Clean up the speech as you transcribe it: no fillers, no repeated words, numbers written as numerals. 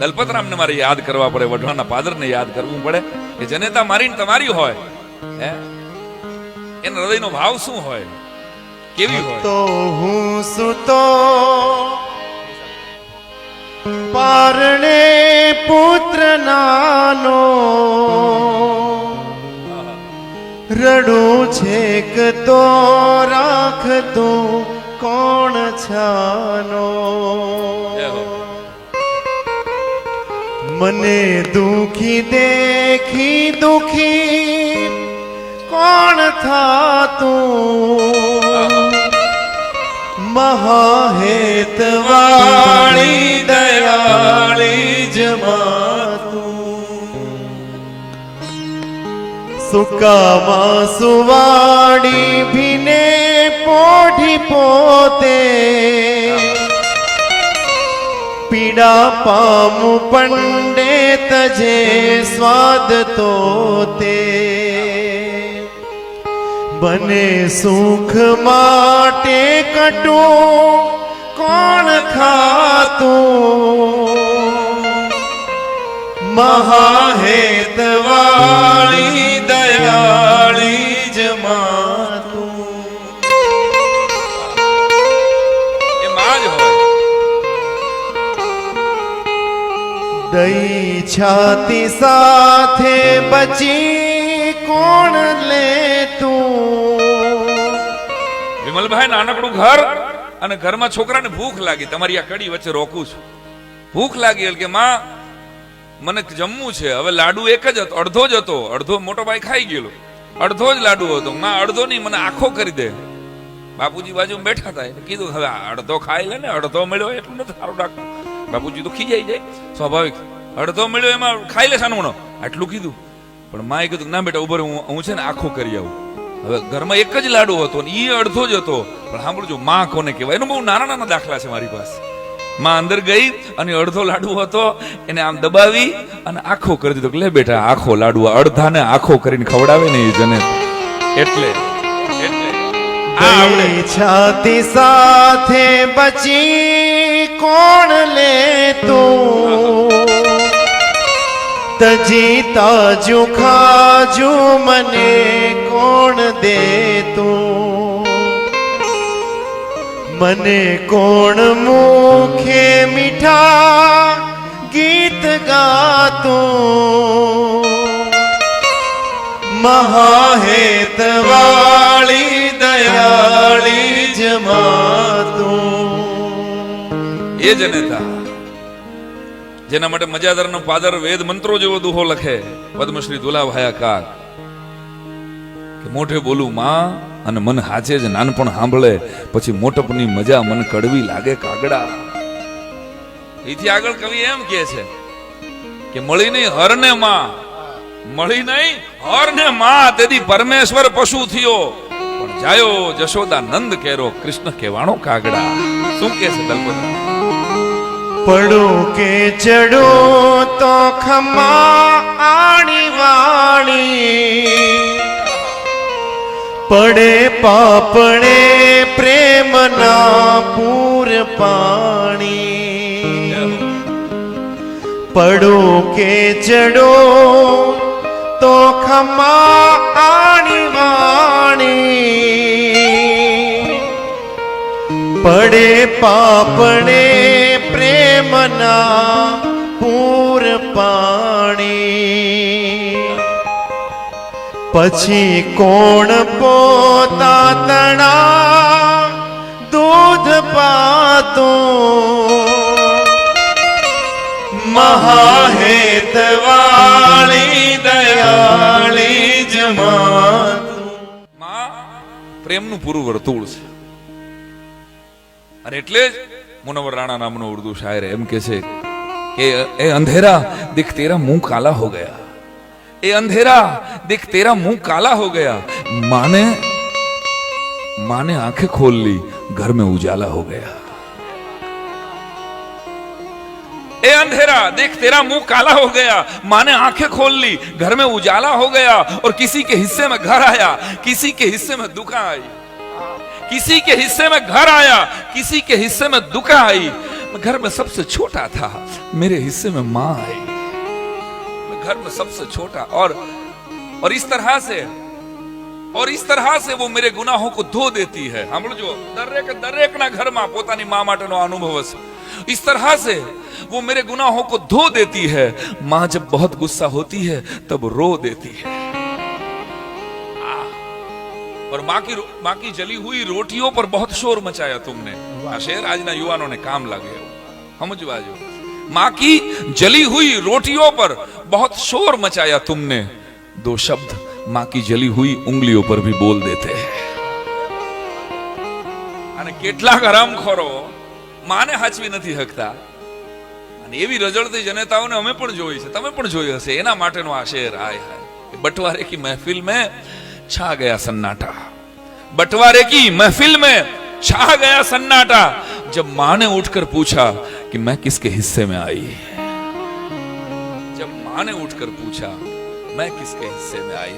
દલપતરામ ને મારે યાદ કરવા પડે, વઢવાના પાદર ને યાદ કરવું પડે કે જનેતા મારી તમારી હોય, હે એના હૃદયનો ભાવ શું હોય, કેવી હોય. તો હું સુતો પારણે પુત્ર નાનો, રડું છેક તો રાખતું કોણ છાનો. મને દુખી દેખી દુખી કોણ થાતું, મહાહેતવાળી દયાળી જમાતું. સુકામાં સુવાડી ભીને પોઢી પોતે, પીડા પામું પંડે તજે સ્વાદ તો તે. બને સુખ માટે કટું કોણ ખાતું, મહાહેતવાળી દયાળી જમાતું. એ માં જ હોય. દઈ છાતી સાથે બચી કોણ લે તું. વિમલભાઈ, નાનકડું ઘર અને ઘરમાં છોકરાને ભૂખ લાગી, તમારી આ કડી વચ્ચે રોકું છું. ભૂખ લાગી એટલે કે માં મને જમવું છે. હવે લાડુ એક જ હતો, અડધો જ હતો, અડધો મોટો ભાઈ ખાઈ ગયેલો, અડધો જ લાડુ હતો. માં અડધો નહીં, મને આખો કરી દે. બાપુજી બાજુ બેઠા હતા, કીધું હવે અડધો ખાઈ લે ને, અડધો મળ્યો એટલું નથી સારું રાખતું. બાપુજી તો ખીજાઈ જાય, સ્વાભાવિક. અડધો મળ્યો એમાં ખાઈ લે સાનવણો, આટલું કીધું. પણ માએ કીધું ના બેટા ઉભર, હું છે ને આખો કરી આવું. હવે ઘરમાં એક જ લાડુ હતો ને એ અડધો જ હતો. પણ સાંભળજો, માં કોને કહેવાય એનો બહુ નાના નાના દાખલા છે મારી પાસે. માં અંદર ગઈ અને અડધો લાડુ હતો એને આમ દબાવી અને આખો કરી દીધો. લે બેટા આખો લાડુ, અડધાને આખો કરીને ખવડાવે ને એ જને. એટલે છાતી સાથે બચી કોણ લે તું, તજી તાજુ ખાજુ મને કોણ દે તું. મને કોણ મુખે મીઠા ગીત ગાતું, મહાહેતવાળી દયાળી જમાતું. એ જનેતા જેના માટે મજાદારનો પાદર વેદ મંત્રો જેવો દુહો લખે, પદ્મશ્રી દુલાભાયા કાક કે મોઢે બોલું માં અને મન હાચે જ નાનપણ સાંભળે, પછી મોટપની મજા મન કડવી લાગે કાગડા. એથી આગળ કવિ એમ કહે છે કે મળી નહીં હરને માં, મળી નહીં હરને માં, તેથી પરમેશ્વર પશુ થયો, પણ જાયો જશોદા નંદ કેરો કૃષ્ણ કહેવાણો કાગડા. શું કે છે દલપતરામ? પડું કે ચડું તો ખમા આણી વાણી, પડે પાપડે પ્રેમના પૂર પાણી. પડું કે ચડું તો ખમા આણી વાણી, પડે પાપડે પ્રેમના પૂર પાણી. પછી કોણ પોતા તણા દૂધ પાતું, મહાહેતવાળી દયાળી જમાતું. માં પ્રેમનું પૂરું વર્તુળ છે. અને એટલે જ મુનવ્વર રાણા નામનો ઉર્દુ શાયર એમ કે છે કે એ અંધેરા દેખ તેરા મુંહ કાલા હો ગયા, એ अंधेरा देख तेरा मुंह काला हो गया, माने आंखें खोल ली, घर में उजाला हो गया. ए अंधेरा देख तेरा मुंह काला हो गया, माने आंखें खोल ली, घर में उजाला हो गया. और किसी के हिस्से में घर आया, किसी के हिस्से में दुख आई, किसी के हिस्से में घर आया, किसी के हिस्से में दुख आई. मैं घर में सबसे छोटा था, मेरे हिस्से में माँ आई। मैं घर में सबसे छोटा, और इस तरह से वो मेरे गुनाहों को धो देती है। हम लोग जो दरेक ना घर में पोतानी माँ माटेनो अनुभव है। इस तरह से वो मेरे गुनाहों को धो देती है। माँ जब बहुत गुस्सा होती है तब रो देती है। और माँ की जली हुई रोटियों पर बहुत शोर मचाया तुमने। आ शेर આજના યુવાનોને કામ લાગે એવું સમજવા જો। माँ की जली हुई रोटियों पर बहुत शोर मचाया तुमने। दो शब्द माँ की जली हुई उंगलियों पर भी बोल देते हैं। અને કેટલાક હરામખોરો માને હાચવી નથી હકતા, અને એવી રજળતી જનતાઓને અમે પણ જોઈ છે, તમે પણ જોઈ હશે। એના માટેનો આ શેર આય હાય। बंटवारे की महफिल में छा गया सन्नाटा। बंटवारे की महफिल में छा गया सन्नाटा, जब मां ने उठकर पूछा कि मैं किसके हिस्से में आई। जब मां ने उठकर पूछा मैं किसके हिस्से में आई।